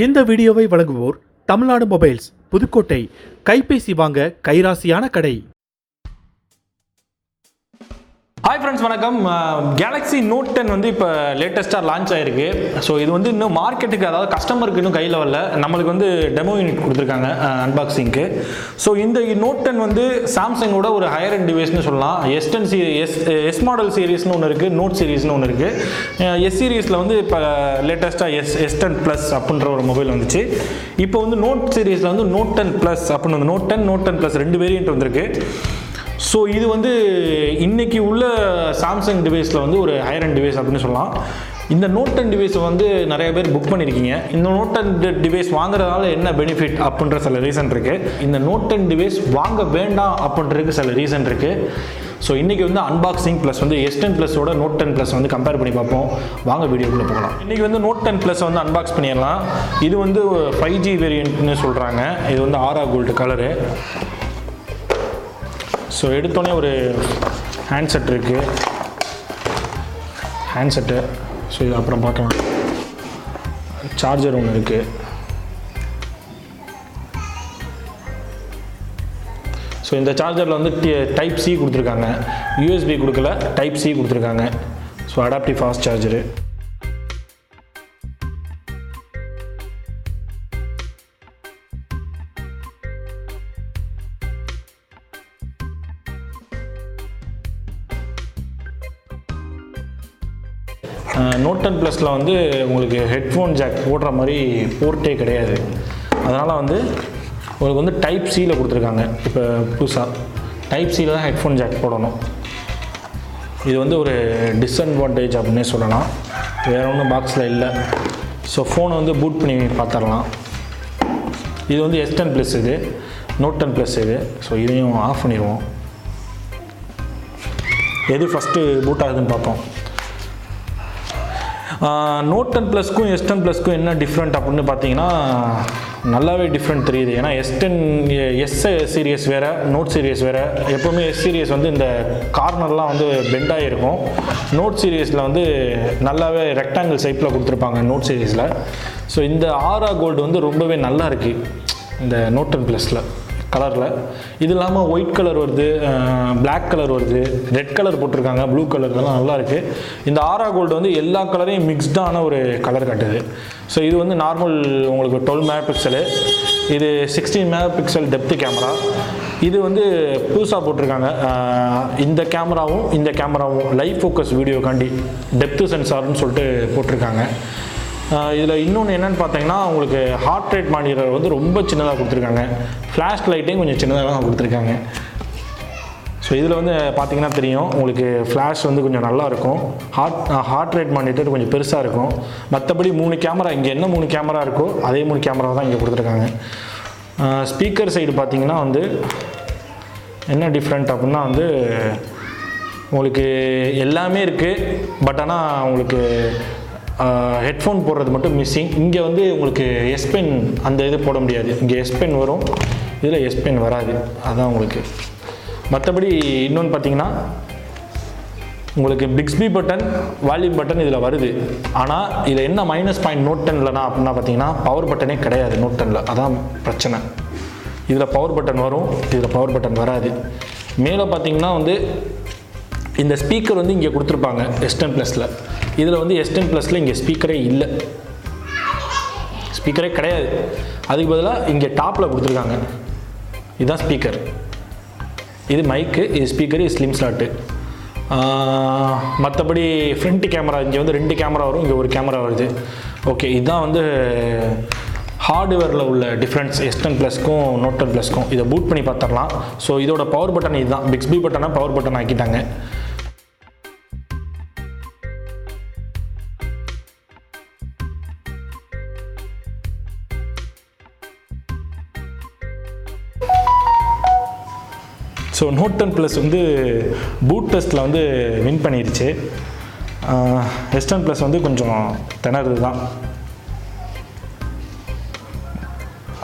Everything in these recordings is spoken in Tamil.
இந்த வீடியோவை வழங்குவோர் தமிழ்நாடு மொபைல்ஸ் புதுக்கோட்டை. கைபேசி வாங்க கைராசியான கடை. ஹாய் ஃப்ரெண்ட்ஸ், வணக்கம். கேலக்ஸி நோட் 10 வந்து இப்போ லேட்டஸ்ட்டாக லான்ச் ஆகிருக்கு. ஸோ இது வந்து இன்னும் மார்க்கெட்டுக்கு, அதாவது கஸ்டமருக்கு இன்னும் கையில் வரல. நம்மளுக்கு வந்து டெமோ யூனிட் கொடுத்துருக்காங்க அன்பாக்சிங்க்கு. ஸோ இந்த நோட் 10 வந்து சாம்சங்கோட ஒரு ஹையர் அண்ட் டிவைஸ்னு சொல்லலாம். எஸ் மாடல் சீரீஸ்னு ஒன்று இருக்குது, நோட் சீரீஸ்னு ஒன்று இருக்குது. எஸ் சீரீஸில் வந்து இப்போ லேட்டஸ்ட்டாக S10 ப்ளஸ் அப்படின்ற ஒரு மொபைல் வந்துச்சு. இப்போ வந்து நோட் சீரீஸில் வந்து நோட் 10 ப்ளஸ் அப்படின்னு வந்து நோட் 10 ப்ளஸ் 2 வேரியன்ட் வந்திருக்கு. ஸோ இது வந்து இன்றைக்கி உள்ள சாம்சங் டிவைஸில் வந்து ஒரு ஹையர் அண்ட் டிவைஸ் அப்படின்னு சொல்லலாம். இந்த நோட் 10 டிவைஸை வந்து நிறைய பேர் புக் பண்ணியிருக்கீங்க. இந்த நோட் 10 டிவைஸ் வாங்குறதால என்ன பெனிஃபிட் அப்படின்ற சில ரீசன் இருக்குது. இந்த நோட் 10 டிவைஸ் வாங்க வேண்டாம் அப்படின்றதுக்கு சில ரீசன் இருக்குது. ஸோ இன்றைக்கி வந்து அன்பாக்சிங் ப்ளஸ் வந்து S10 ப்ளஸோட நோட் 10 ப்ளஸ் வந்து கம்பேர் பண்ணி பார்ப்போம். வாங்க வீடியோக்குள்ளே போகலாம். இன்றைக்கி வந்து நோட் 10 ப்ளஸ் வந்து அன்பாக்ஸ் பண்ணிடலாம். இது வந்து 5G வேரியன்ட்னு சொல்கிறாங்க. இது வந்து ஆரா கோல்டு கலரு. ஸோ எடுத்தோடனே ஒரு ஹேண்ட்செட் இருக்குது, ஹேண்ட்செட்டு. ஸோ இது அப்புறம் பார்க்கலாம். சார்ஜர் ஒன்று இருக்குது. ஸோ இந்த சார்ஜரில் வந்து டைப் C கொடுத்துருக்காங்க, USB கொடுக்கல, டைப் C கொடுத்துருக்காங்க. So adaptive fast charger. Note 10 ப்ளஸில் வந்து உங்களுக்கு ஹெட்ஃபோன் ஜாக் போடுற மாதிரி போர்ட்டே கிடையாது. அதனால் வந்து உங்களுக்கு வந்து டைப் Cயில் கொடுத்துருக்காங்க. இப்போ புதுசாக டைப் Cயில் தான் ஹெட்ஃபோன் ஜாக் போடணும். இது வந்து ஒரு டிஸ்அட்வான்டேஜ் அப்படின்னே சொல்லலாம். வேறு ஒன்றும் பாக்ஸில் இல்லை. ஸோ ஃபோனை வந்து பூட் பண்ணி பார்த்துடலாம். இது வந்து S10 ப்ளஸ், இது நோட் 10 ப்ளஸ் இது. ஸோ இதையும் ஆஃப் பண்ணிடுவோம். எது ஃபஸ்ட்டு பூட் ஆகுதுன்னு பார்ப்போம். நோட் 10 ப்ளஸ்க்கும் S10 ப்ளஸ்க்கும் என்ன டிஃப்ரெண்ட் அப்படின்னு பார்த்தீங்கன்னா நல்லாவே டிஃப்ரெண்ட் தெரியுது. ஏன்னா எஸ் சீரியஸ் வேறு, நோட் சீரியஸ் வேறு. எப்போவுமே எஸ் சீரியஸ் வந்து இந்த கார்னர்லாம் வந்து பெண்டாகி இருக்கும். நோட் சீரியஸில் வந்து நல்லாவே ரெக்டாங்கிள் ஷேப்பில் கொடுத்துருப்பாங்க நோட் சீரியஸில். ஸோ இந்த ஆரா கோல்டு வந்து ரொம்பவே நல்லா இருக்குது இந்த நோட் 10 ப்ளஸில் கலரில். இது இல்லாமல் ஒயிட் கலர் வருது, பிளாக் கலர் வருது, ரெட் கலர் போட்டிருக்காங்க, ப்ளூ கலர், இதெல்லாம் நல்லா இருக்குது. இந்த ஆரா கோல்டு வந்து எல்லா கலரையும் மிக்ஸ்டான ஒரு கலர் காட்டுது. ஸோ இது வந்து நார்மல் உங்களுக்கு 12 மெகா பிக்சலு, இது 16 மெகா பிக்சல் டெப்த்து கேமரா. இது வந்து புதுசாக போட்டிருக்காங்க. இந்த கேமராவும் லைவ் ஃபோக்கஸ் வீடியோக்காண்டி டெப்த்து சென்சார்னு சொல்லிட்டு போட்டிருக்காங்க. இதில் இன்னொன்று என்னென்னு பார்த்தீங்கன்னா உங்களுக்கு ஹார்ட் ரேட் மானிட்டர் வந்து ரொம்ப சின்னதாக கொடுத்துருக்காங்க. ஃப்ளாஷ் லைட்டையும் கொஞ்சம் சின்னதாக தான் கொடுத்துருக்காங்க. ஸோ இதில் வந்து பார்த்தீங்கன்னா தெரியும் உங்களுக்கு ஃப்ளாஷ் வந்து கொஞ்சம் நல்லாயிருக்கும். ஹார்ட் ரேட் மானிட்டர் கொஞ்சம் பெருசாக இருக்கும். மற்றபடி 3 கேமரா, இங்கே என்ன 3 கேமரா இருக்கோ அதே 3 கேமரா தான் இங்கே கொடுத்துருக்காங்க. ஸ்பீக்கர் சைடு பார்த்தீங்கன்னா வந்து என்ன டிஃப்ரெண்ட் அப்படின்னா வந்து உங்களுக்கு எல்லாமே இருக்குது. பட் ஆனால் உங்களுக்கு ஹெட்ஃபோன் போடுறது மட்டும் மிஸ்ஸிங். இங்கே வந்து உங்களுக்கு S Pen அந்த இது போட முடியாது. இங்கே S Pen வரும், இதில் S Pen வராது. அதுதான் உங்களுக்கு. மற்றபடி இன்னொன்று பார்த்தீங்கன்னா உங்களுக்கு பிக்ஸ்பி பட்டன், வால்யூம் பட்டன் இதில் வருது. ஆனால் இதில் என்ன மைனஸ் பாயிண்ட் நோட் 10லனா அப்படின்னா பார்த்தீங்கன்னா பவர் பட்டனே கிடையாது நோட் 10ல். அதான் பிரச்சனை. இதில் பவர் பட்டன் வரும், இதில் பவர் பட்டன் வராது. மேலே பார்த்தீங்கன்னா வந்து இந்த ஸ்பீக்கர் வந்து இங்கே கொடுத்துருப்பாங்க S10 ப்ளஸில். இதில் வந்து S10 ப்ளஸில் இங்கே ஸ்பீக்கரே இல்லை, ஸ்பீக்கரே கிடையாது. அதுக்கு பதிலாக இங்கே டாப்பில் கொடுத்துருக்காங்க. இதுதான் ஸ்பீக்கர், இது மைக்கு, இது ஸ்பீக்கர், இது ஸ்லிம் ஸ்லாட்டு. மற்றபடி ஃப்ரண்ட் கேமரா இங்கே வந்து 2 கேமரா வரும், இங்கே ஒரு கேமரா வருது. ஓகே, இதுதான் வந்து ஹார்ட்வேரில் உள்ள டிஃப்ரென்ஸ் S10 ப்ளஸ்க்கும் நோட் 10 ப்ளஸ்க்கும். இதை பூட் பண்ணி பார்த்துடலாம். ஸோ இதோட பவர் பட்டன் இதுதான். பிக்ஸ்பி பட்டனை பவர் பட்டன் ஆக்கிட்டாங்க. ஸோ நோட் 10 ப்ளஸ் வந்து பூட் டெஸ்ட்டில் வந்து வின் பண்ணிடுச்சு. S10 ப்ளஸ் வந்து கொஞ்சம் திணறுது தான்.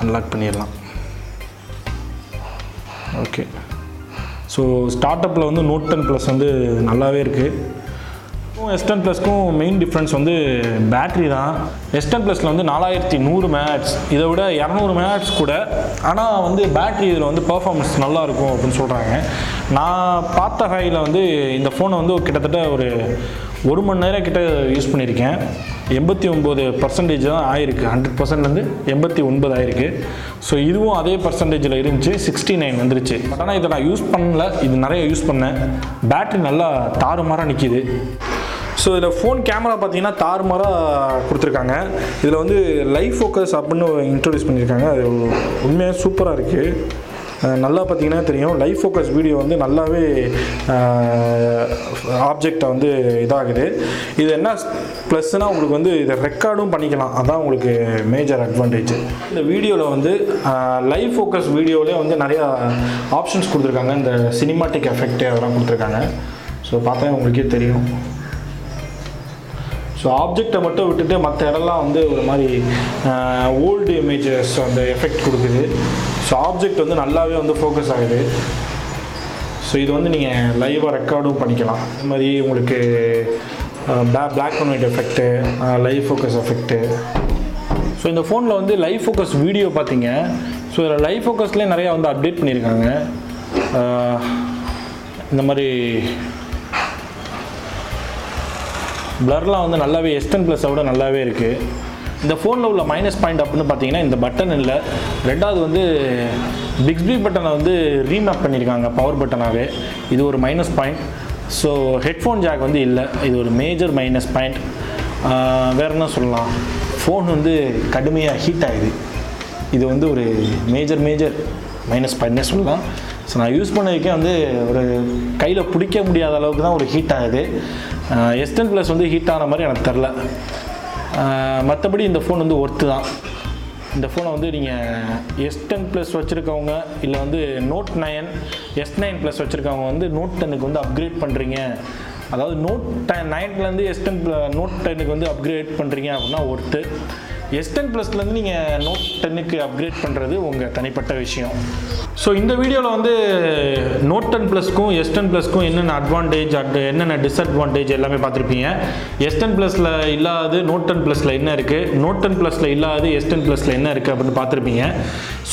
அன்லாக் பண்ணிடலாம். ஓகே, ஸோ ஸ்டார்ட் அப்பில் வந்து நோட் 10 ப்ளஸ் வந்து நல்லாவே இருக்குது. S10 ப்ளஸ்க்கும் மெயின் டிஃப்ரென்ஸ் வந்து பேட்ரி தான். S10 ப்ளஸில் வந்து 4100 mAh, இதை விட 200 mAh கூட. ஆனால் வந்து பேட்ரி இதில் வந்து பர்ஃபார்மன்ஸ் நல்லாயிருக்கும் அப்படின்னு சொல்கிறாங்க. நான் பார்த்த ஹையில் வந்து இந்த ஃபோனை வந்து கிட்டத்தட்ட ஒரு 1 மணி நேரம் கிட்ட யூஸ் பண்ணியிருக்கேன். 89% தான் ஆயிருக்கு. 100%லேருந்து 89 ஆயிருக்கு. ஸோ இதுவும் அதே பர்சன்டேஜில் இருந்துச்சு. 69 வந்துருச்சு. பட் ஆனால் இதை நான் யூஸ் பண்ணல, இது நிறைய யூஸ் பண்ணேன். பேட்ரி நல்லா தாறுமாறாக நிற்கிது. ஸோ இதில் ஃபோன் கேமரா பார்த்தீங்கன்னா தாறுமாறாக கொடுத்துருக்காங்க. இதில் வந்து லைவ் ஃபோக்கஸ் அப்படின்னு இன்ட்ரடியூஸ் பண்ணியிருக்காங்க. அது உண்மையாக சூப்பராக இருக்குது. நல்லா பார்த்தீங்கன்னா தெரியும், லைவ் ஃபோக்கஸ் வீடியோ வந்து நல்லாவே ஆப்ஜெக்டை வந்து இதாகுது. இது என்ன ப்ளஸ்னால் உங்களுக்கு வந்து இதை ரெக்கார்டும் பண்ணிக்கலாம். அதான் உங்களுக்கு மேஜர் அட்வான்டேஜ். இந்த வீடியோவில் வந்து லைவ் ஃபோக்கஸ் வீடியோவிலே வந்து நிறையா ஆப்ஷன்ஸ் கொடுத்துருக்காங்க. இந்த சினிமாட்டிக் எஃபெக்ட் அதெல்லாம் கொடுத்துருக்காங்க. ஸோ பார்த்தா உங்களுக்கே தெரியும். ஸோ ஆப்ஜெக்டை மட்டும் விட்டுட்டு மற்ற இடம்லாம் வந்து ஒரு மாதிரி ஓல்டு இமேஜஸ் அந்த எஃபெக்ட் கொடுக்குது. ஸோ ஆப்ஜெக்ட் வந்து நல்லாவே வந்து ஃபோக்கஸ் ஆகுது. ஸோ இது வந்து நீங்கள் லைவாக ரெக்கார்டும் பண்ணிக்கலாம். இது மாதிரி உங்களுக்கு black and white effect, live focus effect. So இந்த ஃபோனில் வந்து லைவ் ஃபோக்கஸ் வீடியோ பார்த்தீங்க. ஸோ இதில் லைவ் ஃபோக்கஸ்லேயே நிறையா வந்து அப்டேட் பண்ணியிருக்காங்க. இந்த மாதிரி பிளர்லாம் வந்து நல்லாவே S10 ப்ளஸை விட நல்லாவே இருக்குது. இந்த ஃபோனில் உள்ள மைனஸ் பாயிண்ட் அப்படின்னு பார்த்தீங்கன்னா இந்த பட்டன் இல்லை. ரெண்டாவது வந்து பிக்ஸ்பி பட்டனை வந்து ரீமேப் பண்ணியிருக்காங்க பவர் பட்டனாகவே. இது ஒரு minus point. So headphone jack வந்து இல்லை. இது ஒரு மேஜர் மைனஸ் பாயிண்ட். வேறு என்ன சொல்லலாம், ஃபோன் வந்து கடுமையாக ஹீட் ஆகுது. இது வந்து ஒரு மேஜர் மைனஸ் பாயிண்ட்னே சொல்லலாம். ஸோ நான் யூஸ் பண்ணதுக்கே வந்து ஒரு கையில் பிடிக்க முடியாத அளவுக்கு தான் ஒரு ஹீட் ஆகுது. S10 ப்ளஸ் வந்து ஹீட் ஆன மாதிரி எனக்கு தெரில. மற்றபடி இந்த ஃபோன் வந்து ஒர்த்து தான். இந்த ஃபோனை வந்து நீங்கள் S10 ப்ளஸ் வச்சுருக்கவங்க இல்லை வந்து Note 9 S9 ப்ளஸ் வச்சுருக்கவங்க வந்து Note 10க்கு வந்து அப்கிரேட் பண்ணுறீங்க, அதாவது Note 9லேருந்து Note 10க்கு வந்து அப்கிரேட் பண்ணுறீங்க அப்படின்னா ஒர்த்து. S10 ப்ளஸ்லேருந்து நீங்கள் Note 10க்கு அப்கிரேட் பண்ணுறது உங்கள் தனிப்பட்ட விஷயம். ஸோ இந்த வீடியோவில் வந்து Note 10 ப்ளஸ்க்கும் S10 ப்ளஸ்க்கும் என்னென்ன அட்வான்டேஜ் என்னென்ன டிஸ்அட்வான்டேஜ் எல்லாமே பார்த்துருப்பீங்க. S10 ப்ளஸில் இல்லாத Note 10 ப்ளஸில் என்ன இருக்குது, Note 10 ப்ளஸில் இல்லாத S10 ப்ளஸில் என்ன இருக்குது அப்படின்னு பார்த்துருப்பீங்க.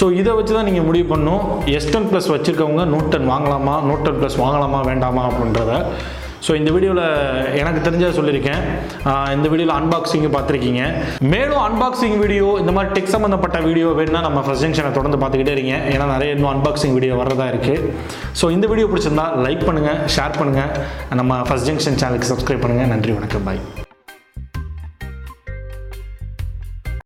ஸோ இதை வச்சு தான் நீங்கள் முடிவு பண்ணணும் S10 ப்ளஸ் வச்சுருக்கவங்க Note 10 வாங்கலாமா, Note 10 ப்ளஸ் வாங்கலாமா வேண்டாமா அப்படின்றத. ஸோ இந்த வீடியோவில் எனக்கு தெரிஞ்சதை சொல்லியிருக்கேன். இந்த வீடியோவில் அன்பாக்சிங்கும் பார்த்துருக்கீங்க. மேலும் அன்பாக்சிங் வீடியோ இந்த மாதிரி டெக் சம்மந்தப்பட்ட வீடியோ வேணுன்னா நம்ம ஃபர்ஸ்ட் ஜங்ஷனை தொடர்ந்து பார்த்துக்கிட்டே இருங்க. ஏன்னா நிறைய இன்னும் அன்பாக்சிங் வீடியோ வர்றதா இருக்குது. ஸோ இந்த வீடியோ பிடிச்சிருந்தா லைக் பண்ணுங்கள், ஷேர் பண்ணுங்கள், நம்ம ஃபர்ஸ்ட் ஜங்ஷன் சேனலுக்கு சப்ஸ்கிரைப் பண்ணுங்கள். நன்றி, வணக்கம், பாய்.